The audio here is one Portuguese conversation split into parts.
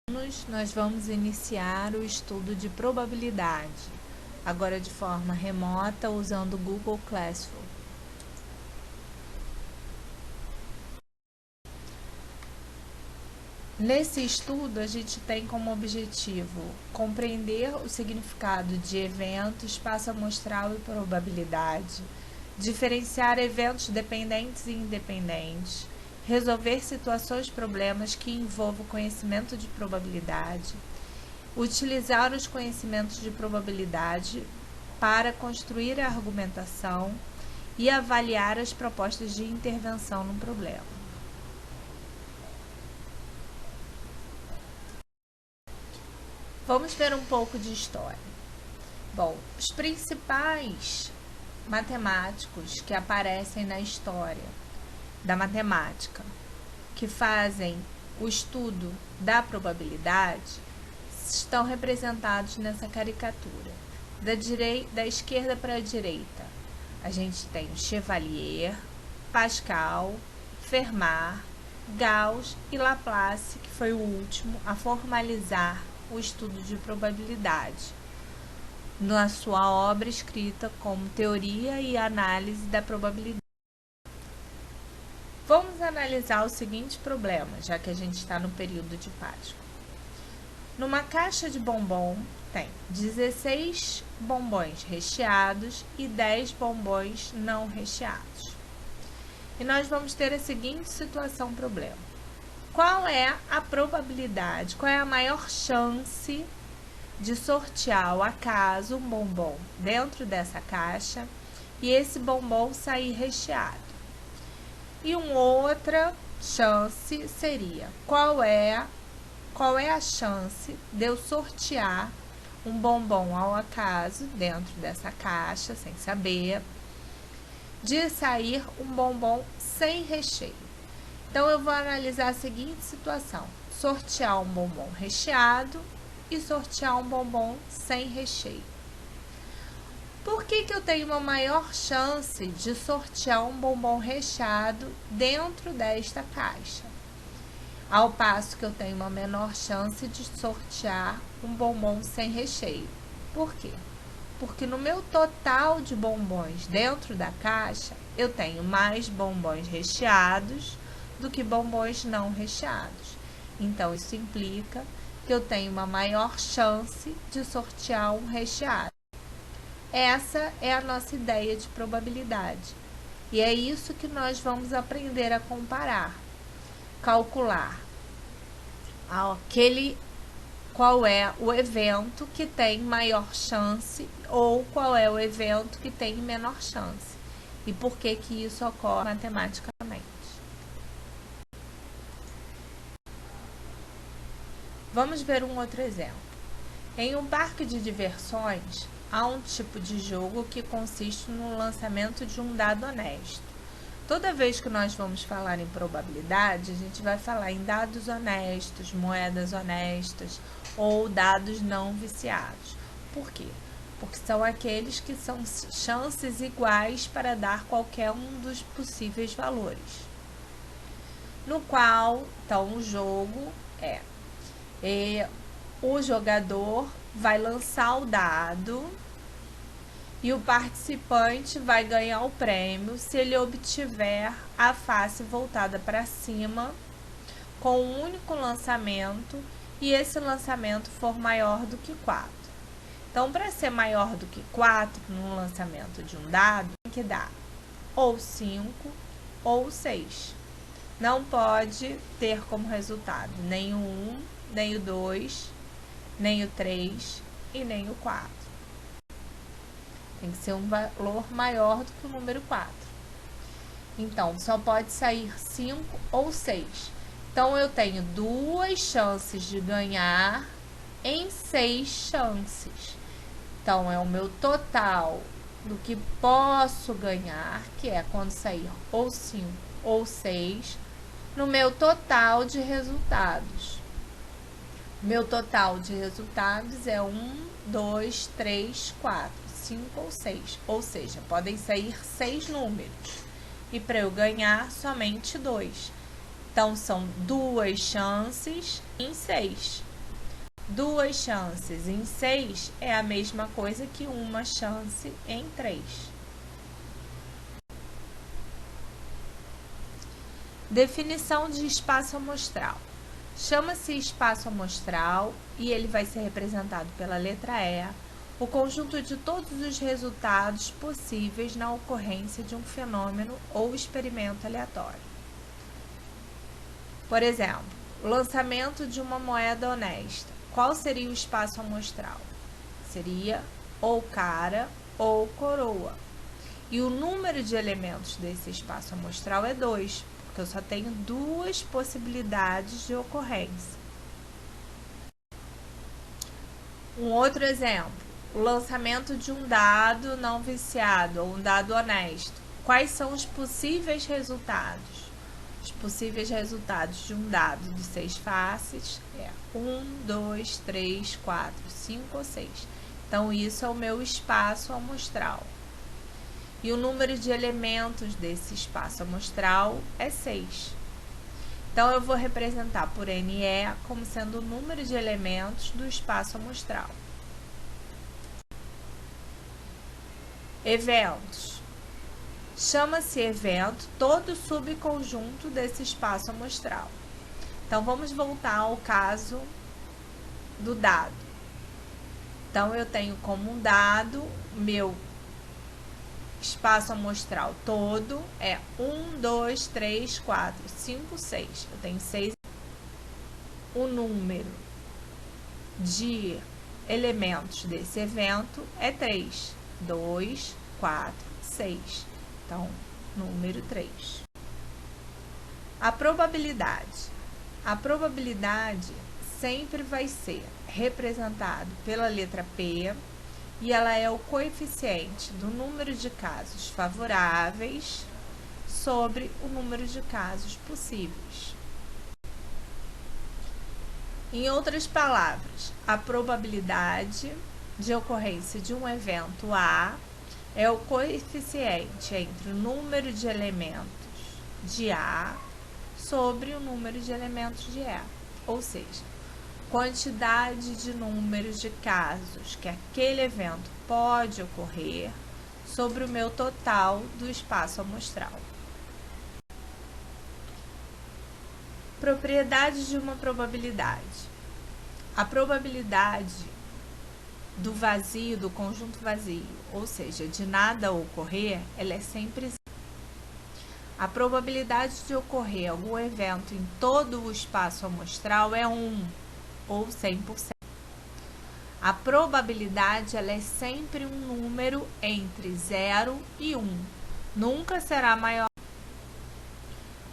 Nós vamos iniciar o estudo de probabilidade, agora de forma remota usando o Google Classroom. Nesse estudo, a gente tem como objetivo compreender o significado de evento, espaço amostral e probabilidade, diferenciar eventos dependentes e independentes, resolver situações, problemas que envolvam conhecimento de probabilidade, utilizar os conhecimentos de probabilidade para construir a argumentação e avaliar as propostas de intervenção no problema. Vamos ver um pouco de história. Bom, os principais matemáticos que aparecem na história da matemática, que fazem o estudo da probabilidade, estão representados nessa caricatura. Da esquerda para a direita, a gente tem o Chevalier, Pascal, Fermat, Gauss e Laplace, que foi o último a formalizar o estudo de probabilidade, na sua obra escrita como Teoria e Análise da Probabilidade. Vamos analisar o seguinte problema, já que a gente está no período de Páscoa. Numa caixa de bombom tem 16 bombons recheados e 10 bombons não recheados. E nós vamos ter a seguinte situação, problema. Qual é a probabilidade, qual é a maior chance de sortear ao acaso um bombom dentro dessa caixa e esse bombom sair recheado? E uma outra chance seria, qual é a chance de eu sortear um bombom ao acaso dentro dessa caixa, sem saber, de sair um bombom sem recheio? Então, eu vou analisar a seguinte situação: sortear um bombom recheado e sortear um bombom sem recheio. Por que eu tenho uma maior chance de sortear um bombom recheado dentro desta caixa, ao passo que eu tenho uma menor chance de sortear um bombom sem recheio? Por quê? Porque no meu total de bombons dentro da caixa, eu tenho mais bombons recheados do que bombons não recheados. Então, isso implica que eu tenho uma maior chance de sortear um recheado. Essa é a nossa ideia de probabilidade. E é isso que nós vamos aprender a comparar. Calcular qual é o evento que tem maior chance ou qual é o evento que tem menor chance. E por que isso ocorre matematicamente. Vamos ver um outro exemplo. Em um parque de diversões, há um tipo de jogo que consiste no lançamento de um dado honesto. Toda vez que nós vamos falar em probabilidade, a gente vai falar em dados honestos, moedas honestas ou dados não viciados. Por quê? Porque são aqueles que são chances iguais para dar qualquer um dos possíveis valores. No qual, então, o jogo o jogador vai lançar o dado e o participante vai ganhar o prêmio se ele obtiver a face voltada para cima com um único lançamento e esse lançamento for maior do que 4. Então, para ser maior do que 4 no lançamento de um dado, tem que dar ou 5 ou 6. Não pode ter como resultado nem o 1, nem o 2, nem o 3 e nem o 4. Tem que ser um valor maior do que o número 4. Então, só pode sair 5 ou 6. Então, eu tenho 2 chances de ganhar em 6 chances. Então, é o meu total do que posso ganhar, que é quando sair ou 5 ou 6, no meu total de resultados. Meu total de resultados é 1, 2, 3, 4, 5 ou 6. Ou seja, podem sair 6 números. E para eu ganhar, somente 2. Então, são 2 chances em 6. 2 chances em 6 é a mesma coisa que 1 chance em 3. Definição de espaço amostral. Chama-se espaço amostral e ele vai ser representado pela letra E, o conjunto de todos os resultados possíveis na ocorrência de um fenômeno ou experimento aleatório. Por exemplo, o lançamento de uma moeda honesta. Qual seria o espaço amostral? Seria ou cara ou coroa. E o número de elementos desse espaço amostral é 2, porque eu só tenho 2 possibilidades de ocorrência. Um outro exemplo, o lançamento de um dado não viciado ou um dado honesto. Quais são os possíveis resultados? Os possíveis resultados de um dado de 6 faces é 1, 2, 3, 4, 5 ou 6. Então, isso é o meu espaço amostral. E o número de elementos desse espaço amostral é 6. Então, eu vou representar por NE como sendo o número de elementos do espaço amostral. Eventos. Chama-se evento todo subconjunto desse espaço amostral. Então, vamos voltar ao caso do dado. Então, eu tenho como um dado, meu espaço amostral todo é 1, 2, 3, 4, 5, 6. Eu tenho 6. O número de elementos desse evento é 3. 2, 4, 6. Então, número 3. A probabilidade. A probabilidade sempre vai ser representada pela letra P e ela é o coeficiente do número de casos favoráveis sobre o número de casos possíveis. Em outras palavras, a probabilidade de ocorrência de um evento A é o coeficiente entre o número de elementos de A sobre o número de elementos de E, ou seja, quantidade de números de casos que aquele evento pode ocorrer sobre o meu total do espaço amostral. Propriedades de uma probabilidade. A probabilidade do vazio, do conjunto vazio, ou seja, de nada ocorrer, ela é sempre zero. A probabilidade de ocorrer algum evento em todo o espaço amostral é 1, ou 100%. A probabilidade ela é sempre um número entre 0 e 1. Nunca será maior.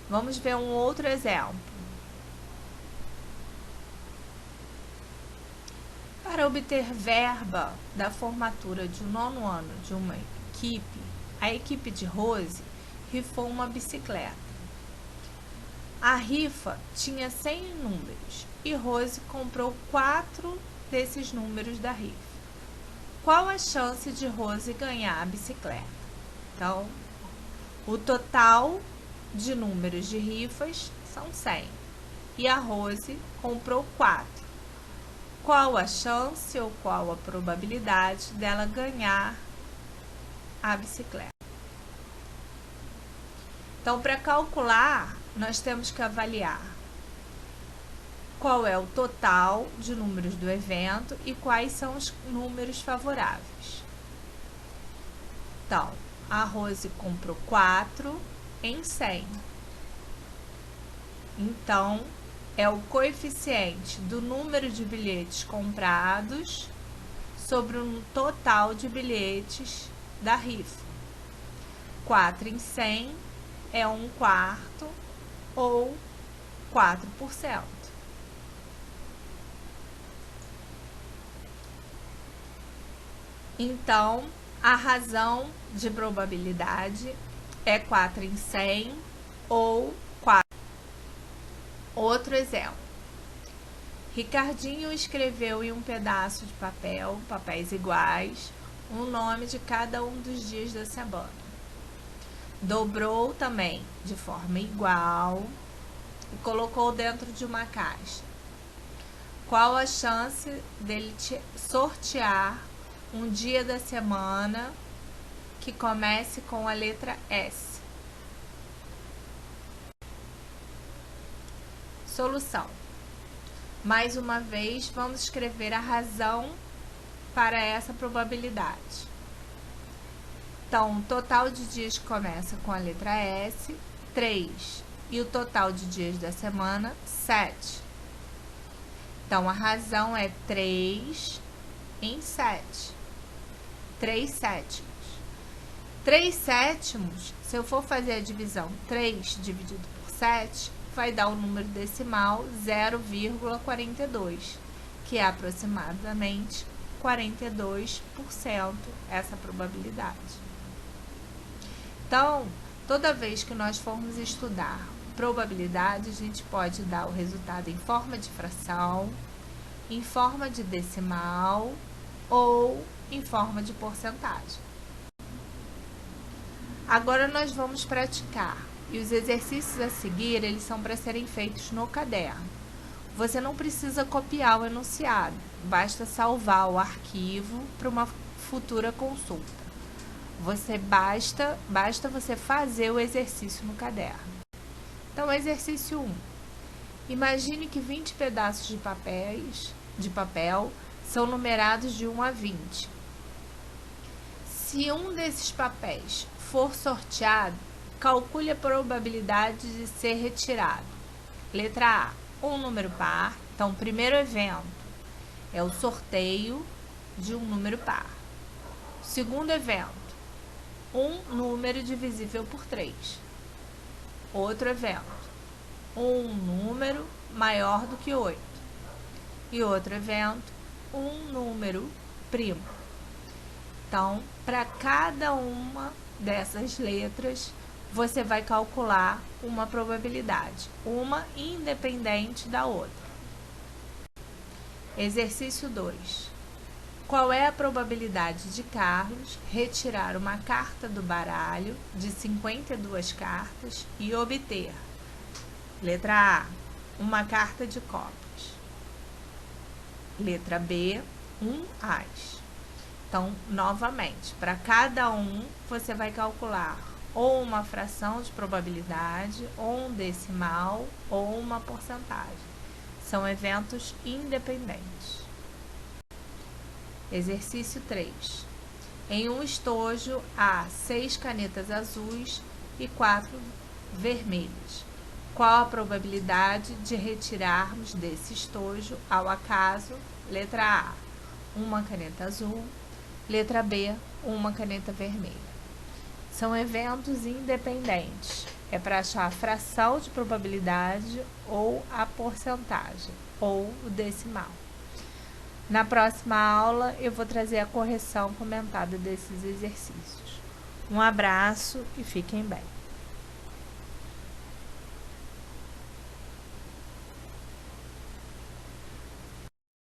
Vamos ver um outro exemplo. Para obter verba da formatura de 9º ano de uma equipe, a equipe de Rose rifou uma bicicleta. A rifa tinha 100 números e Rose comprou 4 desses números da rifa. Qual a chance de Rose ganhar a bicicleta? Então, o total de números de rifas são 100 e a Rose comprou 4. Qual a chance ou qual a probabilidade dela ganhar a bicicleta? Então, para calcular, nós temos que avaliar qual é o total de números do evento e quais são os números favoráveis. Então, a Rose comprou 4 em 100. Então, é o coeficiente do número de bilhetes comprados sobre o total de bilhetes da rifa. 4 em 100 é 1/4 ou 4%. Então, a razão de probabilidade é 4 em 100 ou 4. Outro exemplo. Ricardinho escreveu em um pedaço de papel, papéis iguais, o nome de cada um dos dias da semana. Dobrou também de forma igual e colocou dentro de uma caixa. Qual a chance dele te sortear um dia da semana que comece com a letra S? Solução. Mais uma vez, vamos escrever a razão para essa probabilidade. Então, o total de dias que começa com a letra S, 3. E o total de dias da semana, 7. Então, a razão é 3 em 7. 3 sétimos. 3 sétimos, se eu for fazer a divisão 3 dividido por 7, vai dar o número decimal 0,42, que é aproximadamente 42% essa probabilidade. Então, toda vez que nós formos estudar probabilidade, a gente pode dar o resultado em forma de fração, em forma de decimal ou em forma de porcentagem. Agora nós vamos praticar. E os exercícios a seguir, eles são para serem feitos no caderno. Você não precisa copiar o enunciado, basta salvar o arquivo para uma futura consulta. Basta você fazer o exercício no caderno. Então, exercício 1. Imagine que 20 pedaços de papel são numerados de 1 a 20. Se um desses papéis for sorteado, calcule a probabilidade de ser retirado. Letra A, um número par. Então, o primeiro evento é o sorteio de um número par. Segundo evento, um número divisível por 3. Outro evento, um número maior do que 8. E outro evento, um número primo. Então, para cada uma dessas letras, você vai calcular uma probabilidade, uma independente da outra. Exercício 2. Qual é a probabilidade de Carlos retirar uma carta do baralho de 52 cartas e obter, letra A, uma carta de copas. Letra B, um ás. Então, novamente, para cada um, você vai calcular ou uma fração de probabilidade, ou um decimal, ou uma porcentagem. São eventos independentes. Exercício 3. Em um estojo, há 6 canetas azuis e 4 vermelhas. Qual a probabilidade de retirarmos desse estojo, ao acaso, letra A, uma caneta azul, letra B, uma caneta vermelha? São eventos independentes. É para achar a fração de probabilidade ou a porcentagem, ou o decimal. Na próxima aula, eu vou trazer a correção comentada desses exercícios. Um abraço e fiquem bem.